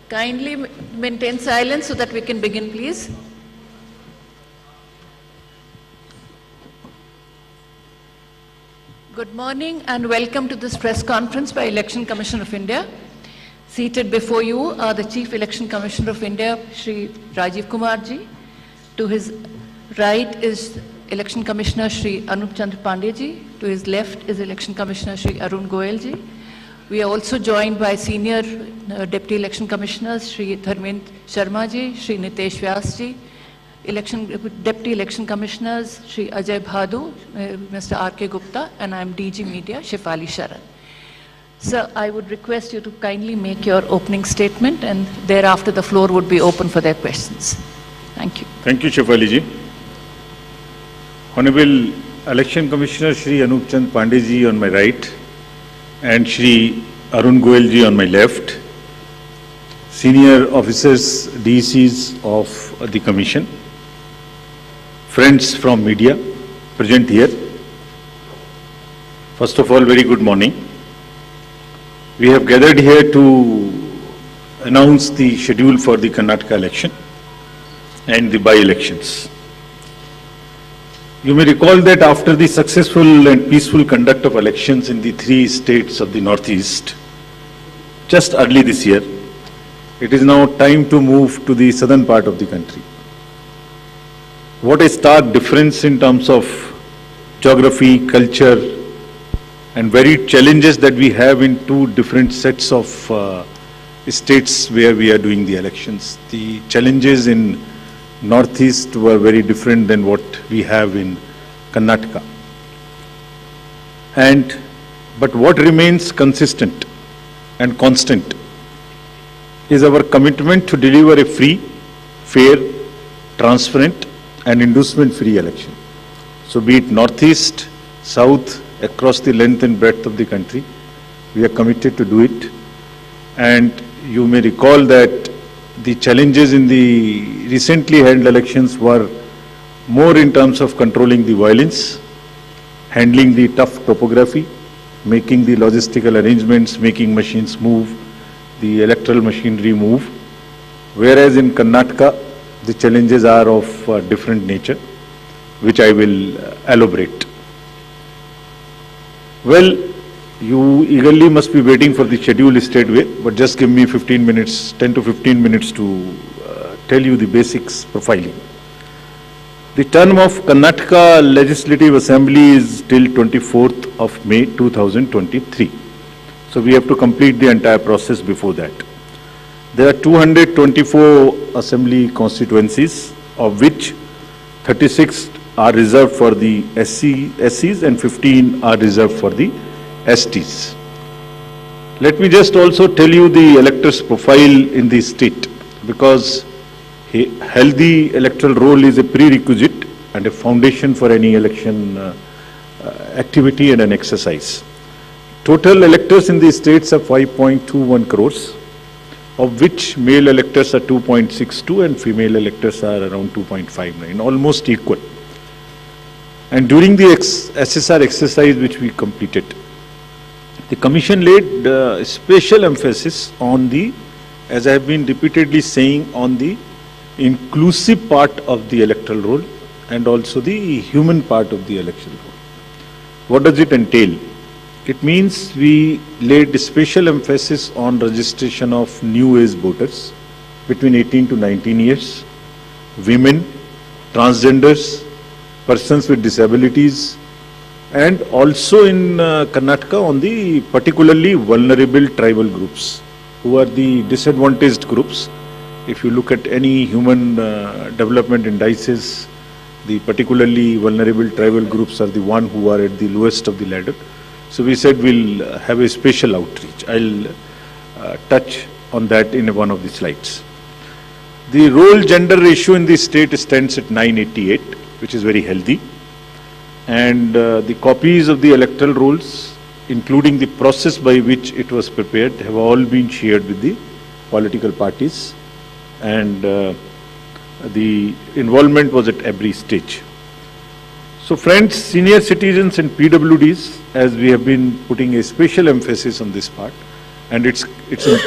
Kindly maintain silence so that we can begin, please. Good morning and welcome to this press conference by Election Commission of India. Seated before you are the Chief Election Commissioner of India, Shri Rajiv Kumar ji. To his right is Election Commissioner Shri Anup Chandra Pandey ji. To his left is Election Commissioner Shri Arun Goyal ji. We are also joined by senior Deputy Election Commissioners Shri Dharmendra Sharma ji, Shri Nitesh Vyas ji, Deputy Election Commissioners Shri Ajay Bhadu, Mr. R.K. Gupta, and I am DG Media Shefali Sharan. Sir, I would request you to kindly make your opening statement and thereafter the floor would be open for their questions. Thank you. Thank you, Shefali ji. Honorable Election Commissioner Shri Anup Chandra Pandey ji on my right and Shri Arun Goyal ji on my left, senior officers, DCs of the Commission, friends from media present here. First of all, very good morning. We have gathered here to announce the schedule for the Karnataka election and the by-elections. You may recall that after the successful and peaceful conduct of elections in the 3 states of the Northeast, just early this year, it is now time to move to the southern part of the country. What a stark difference in terms of geography, culture, and varied challenges that we have in 2 different sets of states where we are doing the elections. The challenges in Northeast were very different than what we have in Karnataka. But what remains consistent and constant is our commitment to deliver a free, fair, transparent and inducement-free election. So be it Northeast, South, across the length and breadth of the country, we are committed to do it. And you may recall that the challenges in the recently held elections were more in terms of controlling the violence, handling the tough topography, making the logistical arrangements, making machines move, the electoral machinery move. Whereas in Karnataka, the challenges are of different nature, which I will elaborate. Well, you eagerly must be waiting for the schedule straightway, but just give me 15 minutes, 10 to 15 minutes to tell you the basics profiling. The term of Karnataka Legislative Assembly is till 24th of May 2023. So we have to complete the entire process before that. There are 224 assembly constituencies, of which 36 are reserved for the SCs and 15 are reserved for the STs. Let me just also tell you the electors' profile in the state, because a healthy electoral roll is a prerequisite and a foundation for any election activity and an exercise. Total electors in the states are 5.21 crores, of which male electors are 2.62 and female electors are around 2.59, almost equal. And during the SSR exercise which we completed, the Commission laid special emphasis on the, as I have been repeatedly saying, on the inclusive part of the electoral roll and also the human part of the electoral roll. What does it entail? It means we laid special emphasis on registration of new age voters between 18 to 19 years, women, transgenders, persons with disabilities, and also in Karnataka on the particularly vulnerable tribal groups, who are the disadvantaged groups. If you look at any human development indices, the particularly vulnerable tribal groups are the one who are at the lowest of the ladder. So we said we'll have a special outreach. I'll touch on that in one of the slides. The role gender ratio in the state stands at 988, which is very healthy. And the copies of the electoral rolls, including the process by which it was prepared, have all been shared with the political parties. And the involvement was at every stage. So friends, senior citizens and PWDs, as we have been putting a special emphasis on this part, And it's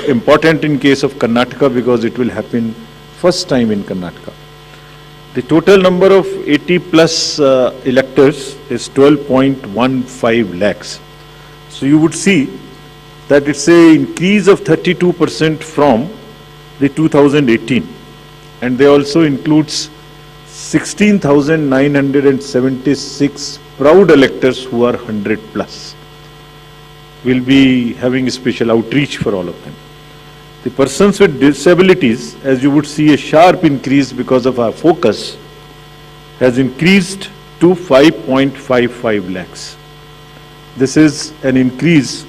important in case of Karnataka because it will happen first time in Karnataka. The total number of 80 plus electors is 12.15 lakhs. So you would see that it's a increase of 32% from the 2018, and they also includes 16,976 proud electors who are 100 plus. We'll be having a special outreach for all of them. The persons with disabilities, as you would see, a sharp increase because of our focus, has increased to 5.55 lakhs. This is an increase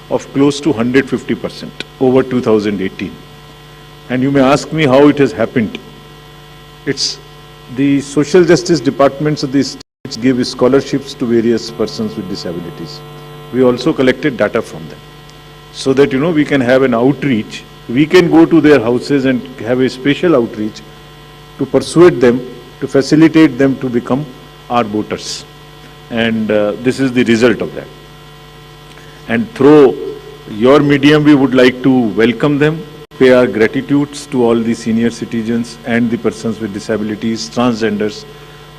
of close to 150% over 2018. And you may ask me how it has happened. It's the social justice departments of the states give scholarships to various persons with disabilities. We also collected data from them so that, we can have an outreach. We can go to their houses and have a special outreach to persuade them, to facilitate them to become our voters. And this is the result of that. And through your medium, we would like to welcome them, pay our gratitudes to all the senior citizens and the persons with disabilities, transgenders,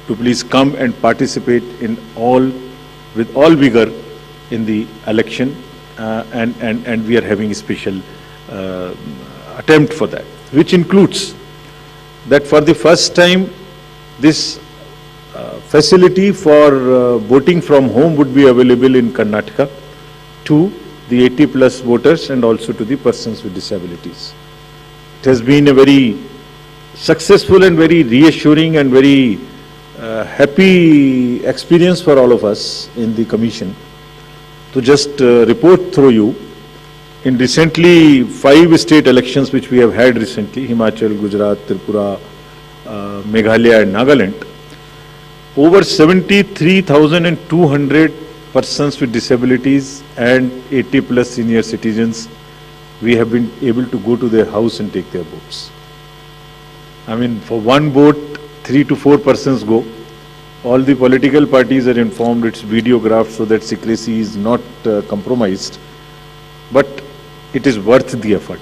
to please come and participate with all vigor in the election, and we are having a special attempt for that, which includes that for the first time this facility for voting from home would be available in Karnataka to the 80 plus voters and also to the persons with disabilities. It has been a very successful and very reassuring and very happy experience for all of us in the commission. To just report through you, in recently 5 state elections which we have had recently, Himachal, Gujarat, Tripura, Meghalaya and Nagaland, over 73,200 persons with disabilities and 80 plus senior citizens, we have been able to go to their house and take their votes. I mean, for one vote, 3 to 4 persons go. All the political parties are informed, it's videographed so that secrecy is not compromised. But it is worth the effort.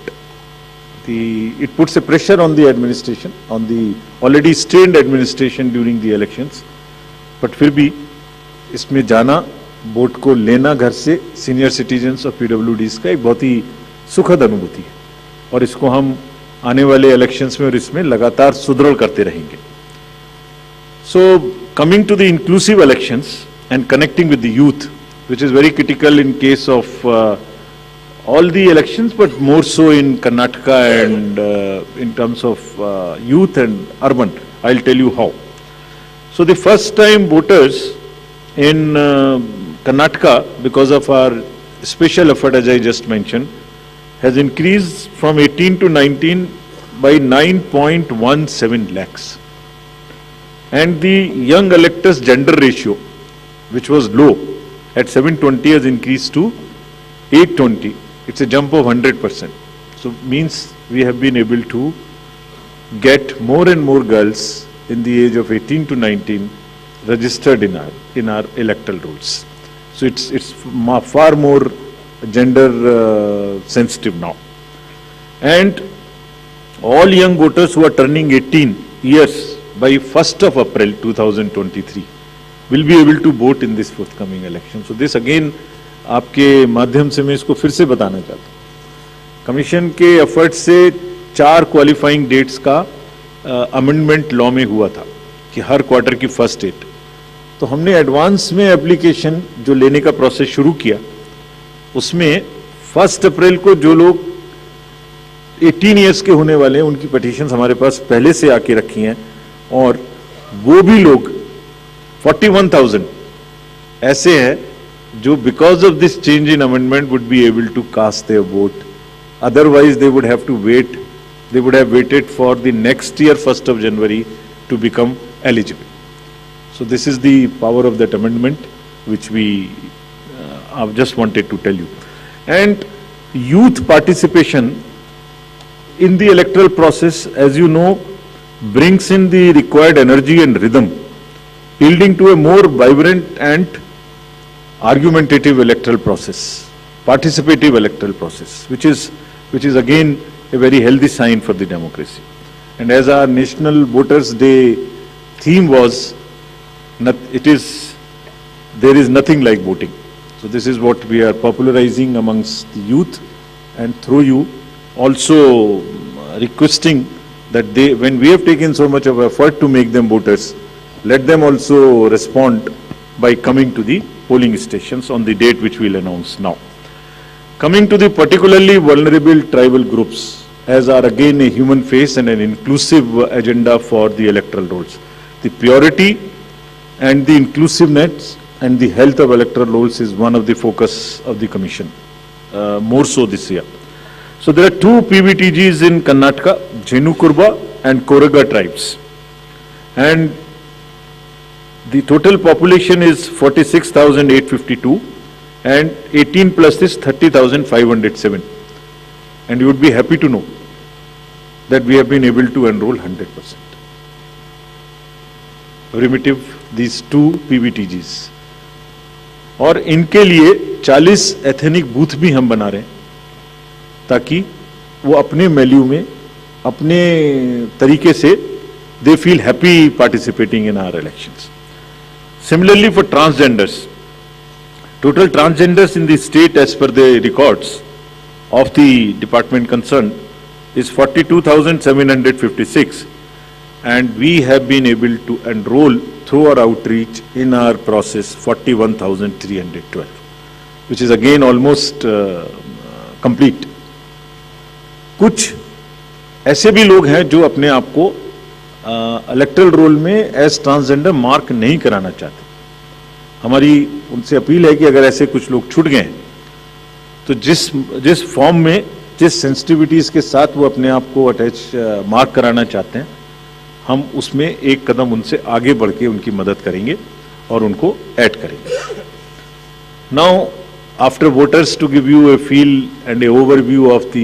It puts a pressure on the administration, on the already strained administration during the elections. But फिर भी इसमें जाना, vote को लेना घर से senior citizens और पीडब्ल्यूडीज का एक बहुत ही सुखद अनुभूति है, और इसको हम आने वाले इलेक्शंस में और इसमें लगातार सुदृढ़ करते रहेंगे. So coming to the inclusive elections and connecting with the youth, which is very critical in case of all the elections, but more so in Karnataka and in terms of youth and urban. I'll tell you how. So the first time voters in Karnataka, because of our special effort as I just mentioned, has increased from 18 to 19 by 9.17 lakhs. And the young electors gender ratio, which was low at 720, has increased to 820. It's a jump of 100%. So means we have been able to get more and more girls in the age of 18 to 19 registered in our electoral rolls. So it's far more gender sensitive now. And all young voters who are turning 18 years by 1st of April 2023 will be able to vote in this forthcoming election. So this again आपके माध्यम से मैं इसको फिर से बताना चाहता हूँ. कमीशन के एफर्ट से 4 क्वालिफाइंग डेट्स का अमेंडमेंट लॉ में हुआ था कि हर क्वार्टर की फर्स्ट डेट. तो हमने एडवांस में एप्लीकेशन जो लेने का प्रोसेस शुरू किया, उसमें 1 अप्रैल को जो लोग 18 इयर्स के होने वाले हैं उनकी पिटीशंस हमारे पास पहले से आके रखी हैं, और वो भी लोग 41,000 ऐसे हैं जो because of this change in amendment would be able to cast their vote. Otherwise they would have to wait, they would have waited for the next year 1st of January to become eligible. So this is the power of that amendment which we I've just wanted to tell you. And youth participation in the electoral process, as you know, brings in the required energy and rhythm, yielding to a more vibrant and argumentative electoral process. participative electoral process, which is again a very healthy sign for the democracy. And as our National Voters Day theme was, there is nothing like voting. So this is what we are popularizing amongst the youth, and through you also requesting that when we have taken so much of effort to make them voters, let them also respond by coming to the polling stations on the date which we'll announce now. Coming to the particularly vulnerable tribal groups, as are again a human face and an inclusive agenda for the electoral rolls. The purity and the inclusiveness and the health of electoral rolls is one of the focus of the Commission, more so this year. So there are two PVTGs in Karnataka, Jenu-Kurba and Koraga tribes. And the total population is 46,852 and 18 plus is 30,507. And you would be happy to know that we have been able to enroll 100%. Primitive, these two PVTGs. और इनके लिए 40 ethnic booth भी हम बना रहे हैं ताकि वो अपने वैल्यू में अपने तरीके से they feel happy participating in our elections. Similarly for transgenders, total transgenders in the state as per the records of the department concerned is 42,756, and we have been able to enroll through our outreach in our process 41,312, which is again almost complete. कुछ ऐसे भी लोग हैं जो अपने आप को electoral roll में एज ट्रांसजेंडर मार्क नहीं कराना चाहते. हमारी उनसे अपील है कि अगर ऐसे कुछ लोग छूट गए तो जिस फॉर्म में जिस सेंसिटिविटीज के साथ वो अपने आप को अटैच मार्क कराना चाहते हैं, हम उसमें एक कदम उनसे आगे बढ़ के उनकी मदद करेंगे और उनको ऐड करेंगे. Now after voters to give you a feel and a overview of the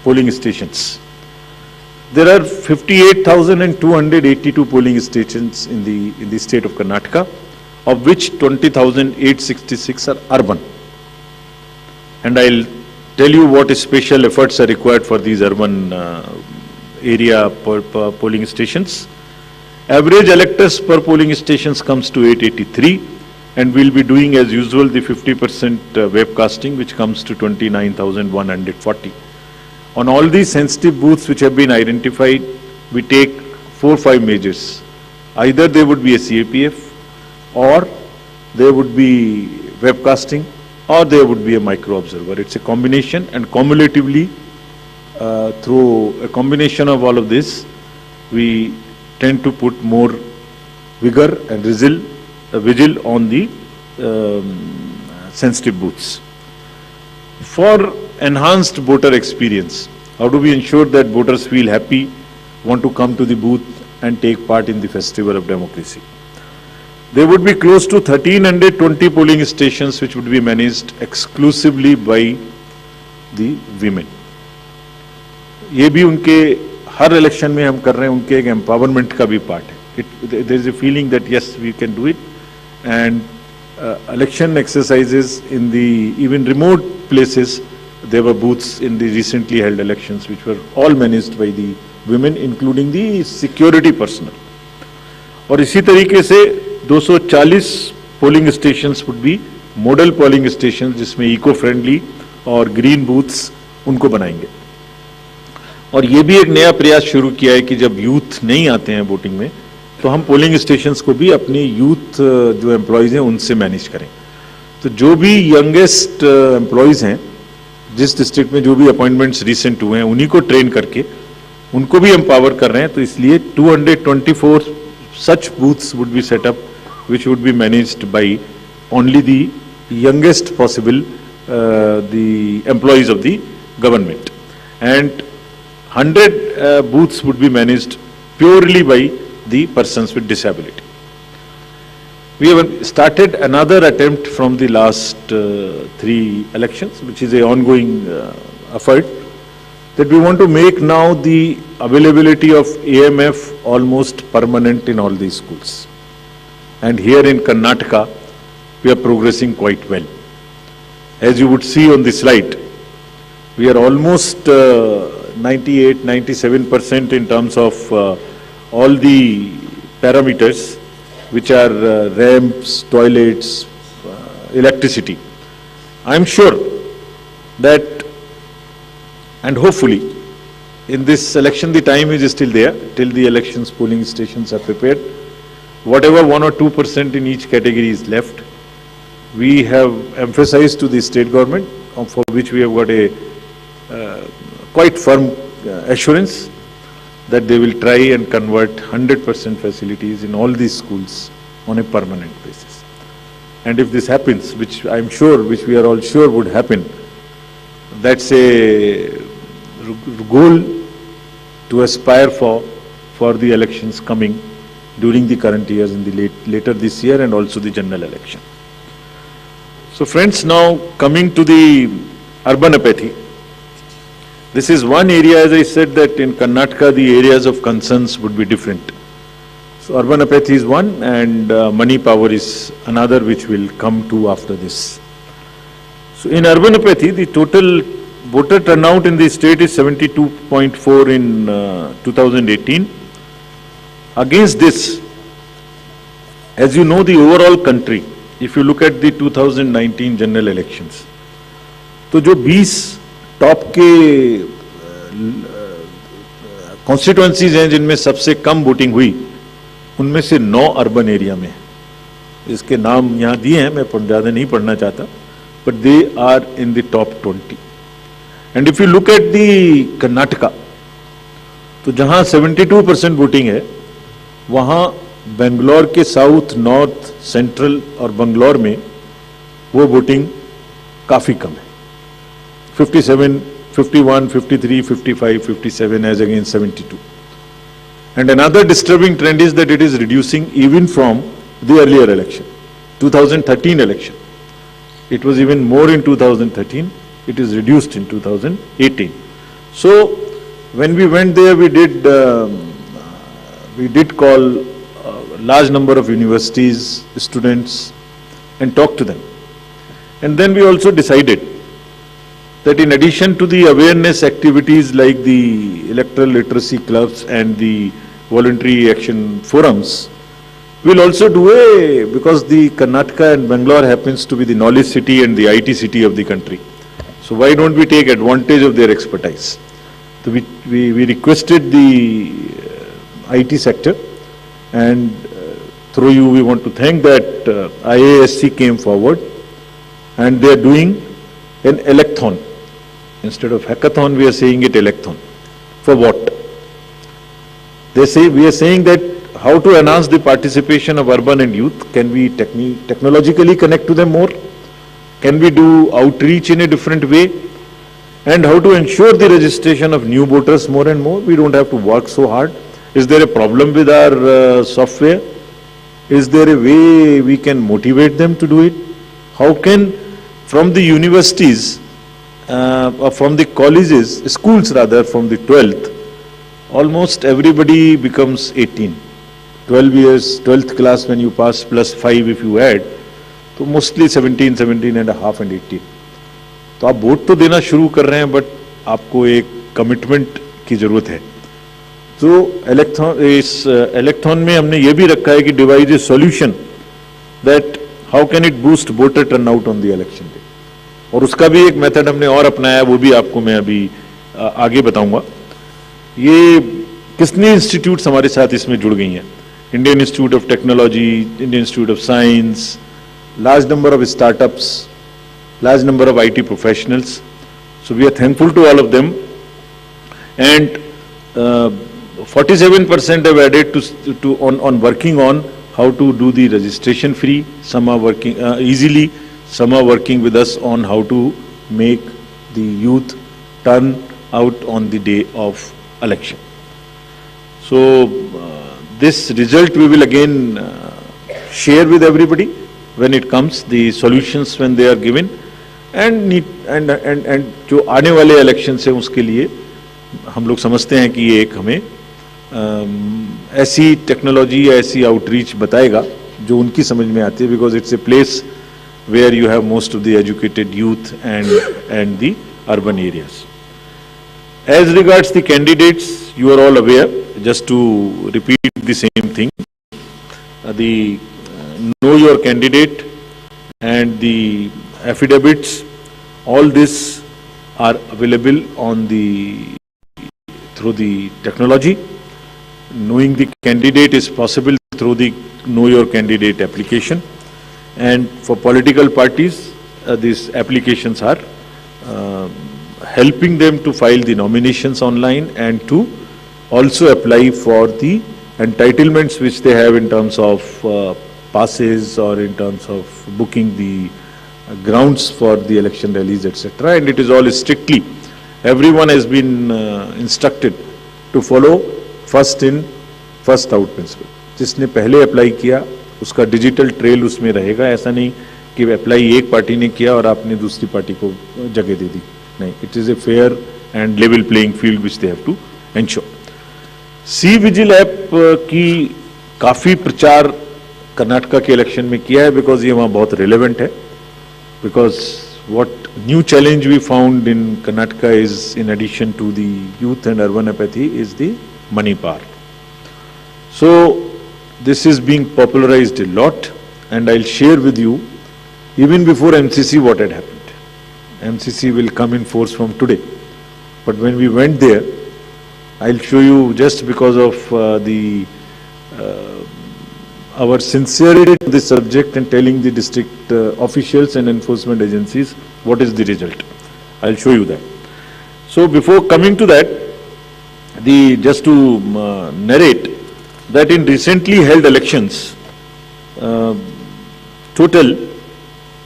polling stations, there are 58,282 polling stations in the state of Karnataka, of which 20,866 are urban. And I'll tell you what special efforts are required for these urban area polling stations. Average electors per polling stations comes to 883, and we'll be doing as usual the 50% webcasting, which comes to 29,140. On all these sensitive booths which have been identified, we take 4 or 5 measures. Either there would be a CAPF, or there would be webcasting, or there would be a micro observer. It's a combination, and cumulatively, through a combination of all of this, we tend to put more vigor and vigil on the sensitive booths. For enhanced voter experience, how do we ensure that voters feel happy, want to come to the booth and take part in the festival of democracy? There would be close to 1,320 polling stations which would be managed exclusively by the women. ये भी उनके हर election में हम कर रहे हैं, उनके एक एम्पावरमेंट का भी पार्ट है. There is a feeling that yes, we can do it, and election exercises in the even remote places. There were booths in the recently held elections which were all managed by the women, including the security personnel. और इसी तरीके से 240 polling stations would be model polling stations, जिसमें eco friendly और green booths उनको बनाएंगे. और ये भी एक नया प्रयास शुरू किया है कि जब यूथ नहीं आते हैं वोटिंग में, तो हम पोलिंग स्टेशंस को भी अपने यूथ जो एम्प्लॉयज हैं उनसे मैनेज करें. तो जो भी यंगेस्ट एम्प्लॉयज हैं, जिस डिस्ट्रिक्ट में जो भी अपॉइंटमेंट्स रिसेंट हुए हैं, उन्हीं को ट्रेन करके उनको भी एम्पावर कर रहे हैं. तो इसलिए 224 such booths would be set up, which would be managed by only the youngest possible the employees of the government, and 100 booths would be managed purely by the persons with disability. We have started another attempt from the last 3 elections, which is an ongoing effort, that we want to make now the availability of AMF almost permanent in all these schools. And here in Karnataka, we are progressing quite well. as you would see on the slide, we are almost 98-97% in terms of all the parameters, which are ramps, toilets, electricity. I am sure that, and hopefully, in this election, the time is still there till the elections polling stations are prepared. Whatever 1 or 2% in each category is left, we have emphasized to the state government, for which we have got a quite firm assurance that they will try and convert 100% facilities in all these schools on a permanent basis. And if this happens, which I am sure, which we are all sure would happen, that's a goal to aspire for the elections coming during the current years, in the later this year, and also the general election. So friends, now coming to the urban apathy. This is one area, as I said, that in Karnataka the areas of concerns would be different. So urban apathy is one, and money power is another, which will come to after this. So in urban apathy, the total voter turnout in the state is 72.4 in 2018. Against this, as you know, the overall country, if you look at the 2019 general elections, तो जो 20 top के constituencies हैं जिनमें सबसे कम voting हुई, उनमें से 9 urban area में, इसके नाम यहाँ दिए हैं, मैं ज़्यादा नहीं पढ़ना चाहता, but they are in the top 20. And if you look at the Karnataka, तो जहाँ 72% वोटिंग है, वहाँ बेंगलोर के साउथ, नॉर्थ, सेंट्रल और बंगलौर में वो वोटिंग काफ़ी कम है. 57, 51, 53, 55, 57 as against 72. And another disturbing trend is that it is reducing even from the earlier election, 2013 election. It was even more in 2013. It is reduced in 2018. So when we went there, we did call a large number of universities, students, and talk to them. And then we also decided that in addition to the awareness activities like the electoral literacy clubs and the voluntary action forums, we'll also do because the Karnataka and Bangalore happens to be the knowledge city and the IT city of the country. So why don't we take advantage of their expertise? So we requested the IT sector, and through you we want to thank that IASC came forward, and they are doing an electhon. Instead of hackathon, we are saying it electhon. For what? They say, we are saying that how to enhance the participation of urban and youth. Can we technologically connect to them more? Can we do outreach in a different way? And how to ensure the registration of new voters more and more? We don't have to work so hard. Is there a problem with our software? Is there a way we can motivate them to do it? How can, from the universities, or from the colleges, schools rather, from the 12th, almost everybody becomes 18. 12 years, 12th class when you pass, plus 5 if you add, तो mostly 17, 17 and a half and 18. तो आप vote तो देना शुरू कर रहे हैं, but आपको एक कमिटमेंट की जरूरत है. तो इस इलेक्थॉन में हमने ये भी रखा है कि device A solution that how can it boost voter turnout on the election day. और उसका भी एक मेथड हमने और अपनाया, वो भी आपको मैं अभी आगे बताऊंगा. ये कितने इंस्टीट्यूट्स हमारे साथ इसमें जुड़ गई हैं. Indian institute of technology, Indian institute of science, large number of startups, large number of IT professionals. So we are thankful to all of them. And 47% have added on working on how to do the registration free. Some are working easily. Some are working with us on how to make the youth turn out on the day of election. So this result we will again share with everybody when it comes, the solutions when they are given, and जो आने वाले election से उसके लिए हम लोग समझते हैं कि ये एक हमें ऐसी टेक्नोलॉजी या ऐसी आउटरीच बताएगा जो उनकी समझ में आती है, because it's a place where you have most of the educated youth and the urban areas. As regards the candidates, you are all aware, just to repeat the same thing, the know your candidate and the affidavits, all this are available on through the technology. Knowing the candidate is possible through the Know Your Candidate application. And for political parties, these applications are helping them to file the nominations online and to also apply for the entitlements which they have in terms of passes or in terms of booking the grounds for the election rallies, etc. And it is all strictly, everyone has been instructed to follow first in, first out principle. जिसने पहले apply किया उसका digital trail उसमें रहेगा, ऐसा नहीं कि apply एक पार्टी ने किया और आपने दूसरी पार्टी को जगह दे दी, नहीं. It is a fair and level playing field which they have to ensure. C vigil app की काफी प्रचार कर्नाटका के इलेक्शन में किया है, बिकॉज ये वहाँ बहुत रिलेवेंट है. Because what new challenge we found in Karnataka is, in addition to the youth and urban apathy, is the money power. So this is being popularized a lot, and I'll share with you even before MCC what had happened. MCC will come in force from today, but when we went there, I'll show you, just because of our sincerity to this subject and telling the district officials and enforcement agencies what is the result. I'll show you that. So before coming to that, just to narrate that in recently held elections, total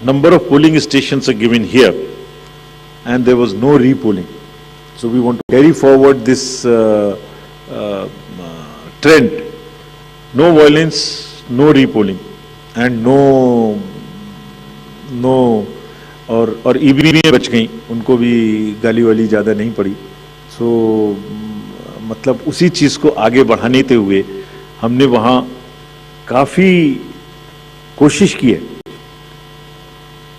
number of polling stations are given here, and there was no repolling. So we want to carry forward this trend. No violence, no repolling, and no और EVM बच गई, उनको भी गाली वाली ज़्यादा नहीं पड़ी. सो मतलब उसी चीज़ को आगे बढ़ाने हुए हमने वहाँ काफ़ी कोशिश की है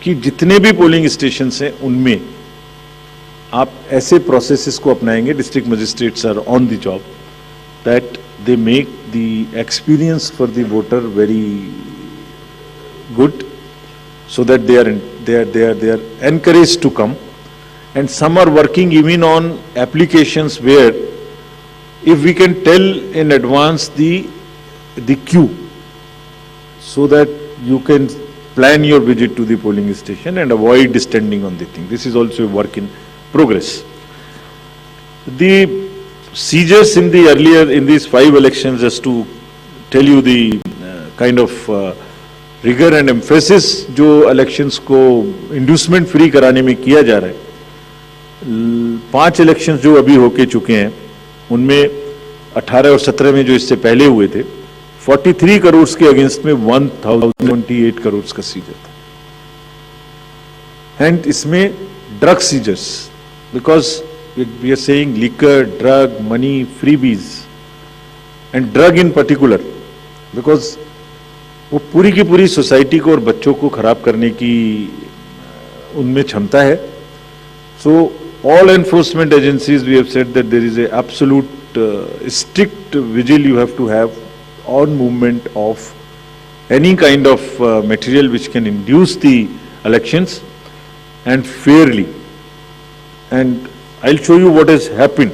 कि जितने भी पोलिंग स्टेशंस हैं उनमें आप ऐसे प्रोसेसेस को अपनाएंगे. District magistrates are on the job, that they make the experience for the voter very good, so that they are encouraged to come. And some are working even on applications where if we can tell in advance the queue, so that you can plan your visit to the polling station and avoid standing on the thing. This is also a work in progress. The seizures in these 5 elections, just to tell you the kind of rigor and emphasis जो elections को inducement free कराने में किया जा रहा है. 5 elections जो अभी होके चुके हैं उनमें 18 और 17 में जो इससे पहले हुए थे, 43 करोड़ के अगेंस्ट में 1028 करोड़ का सीजर था. एंड इसमें drug seizures, because we are saying liquor, drug, money, freebies, and drug in particular, because वो पूरी की पूरी सोसाइटी को और बच्चों को खराब करने की उनमें क्षमता है. So all enforcement agencies, we have said that there is a absolute strict vigil you have to have on movement of any kind of material which can induce the elections, and fairly. And I'll show you what has happened.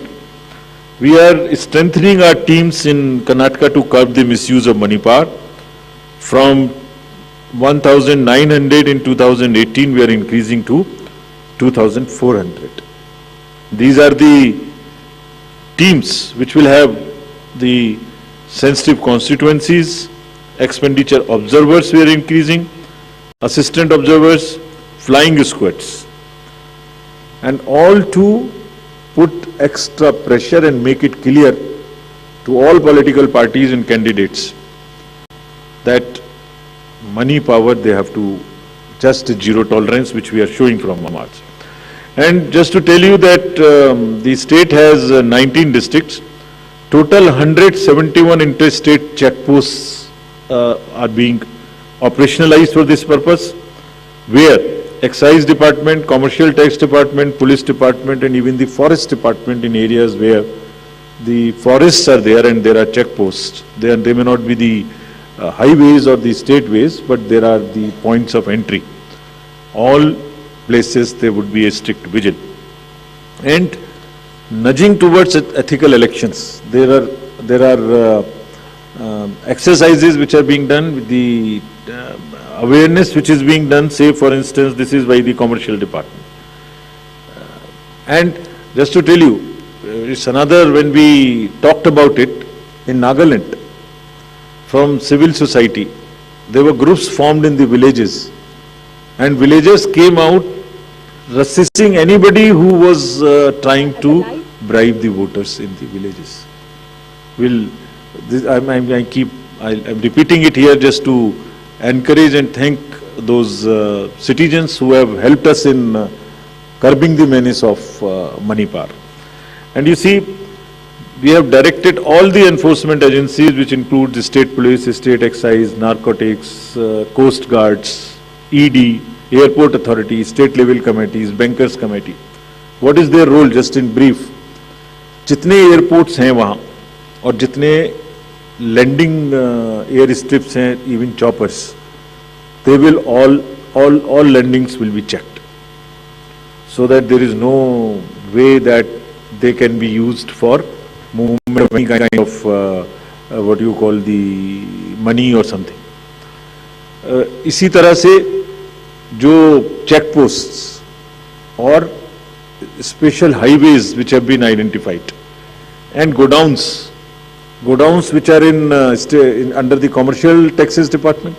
We are strengthening our teams in Karnataka to curb the misuse of money power. From 1,900 in 2018, we are increasing to 2,400. These are the teams which will have the sensitive constituencies. Expenditure observers we are increasing, assistant observers, flying squads, and all to put extra pressure and make it clear to all political parties and candidates that money power, they have to just zero tolerance, which we are showing from March. And just to tell you that the state has 19 districts, total 171 interstate checkposts are being operationalized for this purpose. where excise department, commercial tax department, police department and even the forest department in areas where the forests are there and there are checkposts. They may not be the highways or the state ways, but there are the points of entry. All places there would be a strict vigil. And nudging towards ethical elections, there are exercises which are being done with the awareness which is being done, say for instance, this is by the commercial department. And just to tell you, it's another, when we talked about it in Nagaland, from civil society, there were groups formed in the villages and villagers came out resisting anybody who was trying to bribe the voters in the villages. I'm repeating it here just to encourage and thank those citizens who have helped us in curbing the menace of money power. And you see, we have directed all the enforcement agencies, which include the state police, state excise, narcotics, coast guards, ED, airport authority, state level committees, bankers committee. What is their role, just in brief? जितने airports हैं वहाँ और जितने landing air strips हैं, even choppers, they will all landings will be checked, so that there is no way that they can be used for movement of any kind of what you call the money or something. इसी तरह से जो check posts or special highways which have been identified and godowns which are in under the commercial taxes department,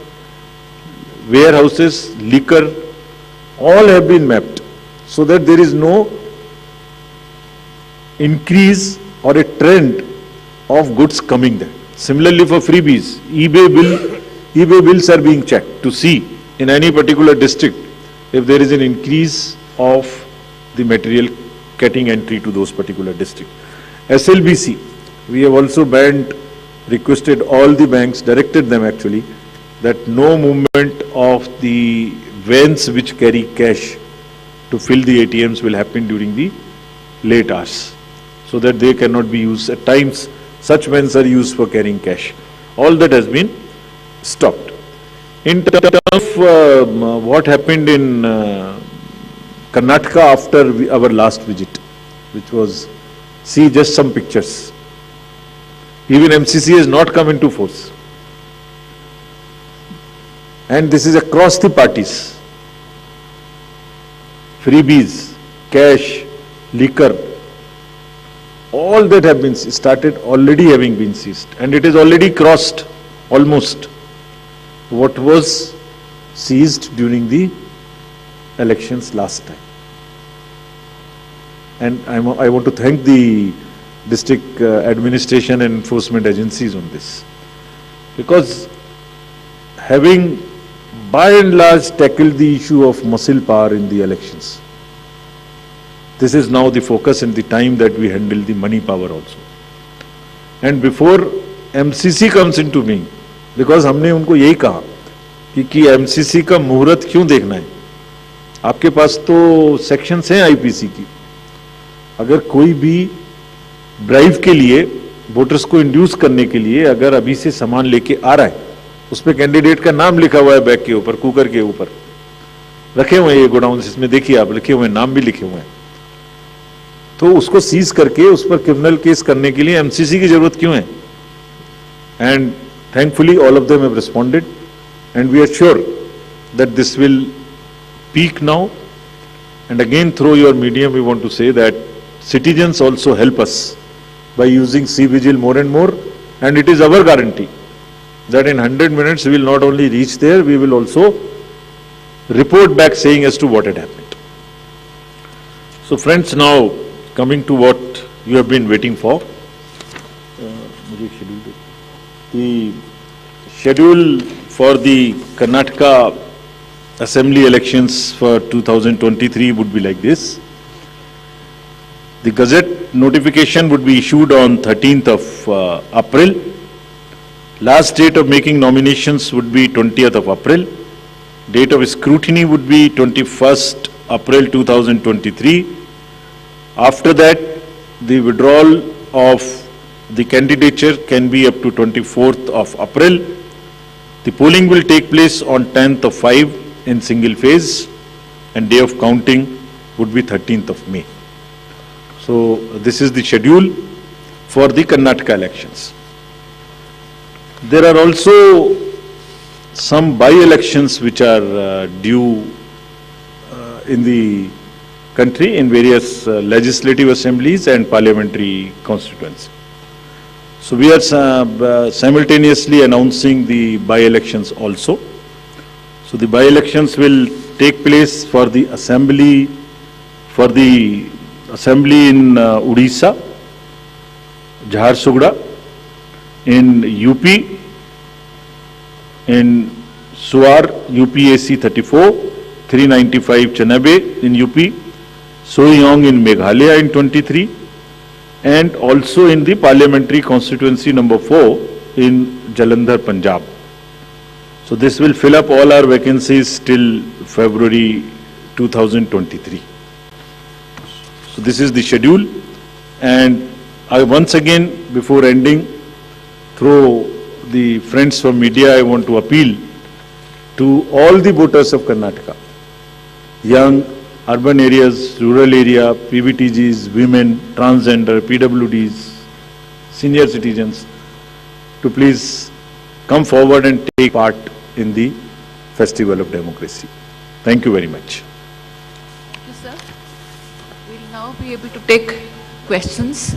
warehouses, liquor, all have been mapped, so that there is no increase or a trend of goods coming there. Similarly for freebies, eBay bills are being checked to see in any particular district if there is an increase of the material getting entry to those particular districts. SLBC, we have also banned, requested all the banks, directed them actually, that no movement of the vans which carry cash to fill the ATMs will happen during the late hours, so that they cannot be used. At times, such vans are used for carrying cash. All that has been stopped. In terms of what happened in Karnataka after our last visit, which was, see just some pictures. Even MCC has not come into force. And this is across the parties. Freebies, cash, liquor, all that have been started already having been seized. And it is already crossed almost what was seized during the elections last time. And I want to thank the district administration and enforcement agencies on this, because having by and large tackled the issue of muscle power in the elections, this is now the focus and the time that we handle the money power also. And before MCC comes into being, because हमने उनको यही कहा कि MCC का मुहूर्त क्यों देखना है, आपके पास तो सेक्शंस हैं आईपीसी की, अगर कोई भी ब्राइव के लिए वोटर्स को इंड्यूस करने के लिए अगर अभी से सामान लेके आ रहा है, उस पे कैंडिडेट का नाम लिखा हुआ है बैग के ऊपर, कुकर के ऊपर रखे हुए हैं ये गोडाउन, इसमें देखिए आप लिखे हुए हैं, नाम भी लिखे हुए हैं, तो उसको सीज करके उस पर क्रिमिनल केस करने के लिए एमसीसी की जरूरत क्यों है? And thankfully all of them have responded and we are sure that this will peak now. And again, through your medium, we want to say that citizens also help us by using C-Vigil more and more, and it is our guarantee that in 100 minutes we will not only reach there, we will also report back saying as to what had happened. So friends, now coming to what you have been waiting for. The schedule for the Karnataka Assembly elections for 2023 would be like this. The Gazette notification would be issued on 13th of April. Last date of making nominations would be 20th of April. Date of scrutiny would be 21st April 2023. After that, the withdrawal of the candidature can be up to 24th of April. The polling will take place on 10th of 5 in single phase, and day of counting would be 13th of May. So this is the schedule for the Karnataka elections. There are also some by-elections which are due in the country in various legislative assemblies and parliamentary constituencies. So we are simultaneously announcing the by-elections also. So the by-elections will take place for the assembly in Odisha, Jharsuguda, in UP, in Suar, UPAC 34, 395 Chanabe in UP, Soyong in Meghalaya in 23, and also in the parliamentary constituency number 4 in Jalandhar, Punjab. So this will fill up all our vacancies till February 2023. So this is the schedule, and I once again, before ending, through the friends from media, I want to appeal to all the voters of Karnataka, young, urban areas, rural area, PVTGs, women, transgender, PWDs, senior citizens, to please come forward and take part in the Festival of Democracy. Thank you very much. Thank you, sir. We'll now be able to take questions.